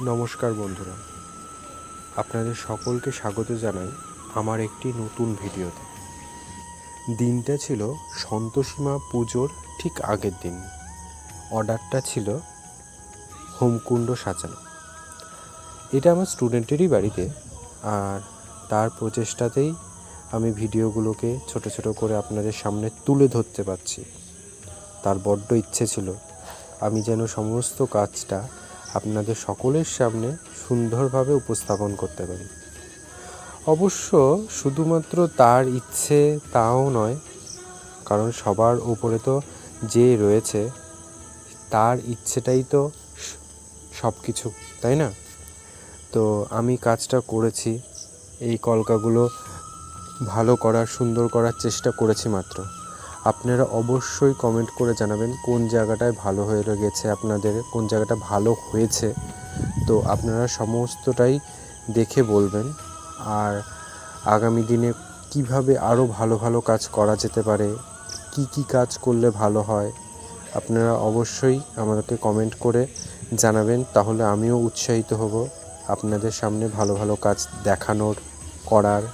নমস্কার বন্ধুরা, আপনাদের সকলকে স্বাগত জানাই আমার একটি নতুন ভিডিওতে। দিনটা ছিল সন্তোষীমা পুজোর ঠিক আগের দিন। অর্ডারটা ছিল হোমকুণ্ড সাজানো। এটা আমার স্টুডেন্টেরই বাড়িতে, আর তার প্রচেষ্টাতেই আমি ভিডিওগুলোকে ছোট ছোট করে আপনাদের সামনে তুলে ধরতে পারছি। তার বড্ড ইচ্ছে ছিল আমি যেন সমস্ত কাজটা আপনাদের সকলের সামনে সুন্দরভাবে উপস্থাপন করতে পারি। অবশ্য শুধুমাত্র তার ইচ্ছে তাও নয়, কারণ সবার উপরে তো যে রয়েছে তার ইচ্ছেটাই তো সব কিছু, তাই না? তো আমি কাজটা করেছি, এই কলকাগুলো ভালো করার, সুন্দর করার চেষ্টা করেছি মাত্র। আপনারা অবশ্যই কমেন্ট করে জানাবেন কোন জায়গাটায় ভালো হয়ে গেছে, আপনাদের কোন জায়গাটা ভালো হয়েছে। তো আপনারা সমস্তটাই দেখে বলবেন, আর আগামী দিনে কিভাবে আরও ভালো ভালো কাজ করা যেতে পারে, কি কি কাজ করলে ভালো হয়, আপনারা অবশ্যই আমাদেরকে কমেন্ট করে জানাবেন। তাহলে আমিও উৎসাহিত হব আপনাদের সামনে ভালো ভালো কাজ দেখানোর, করার।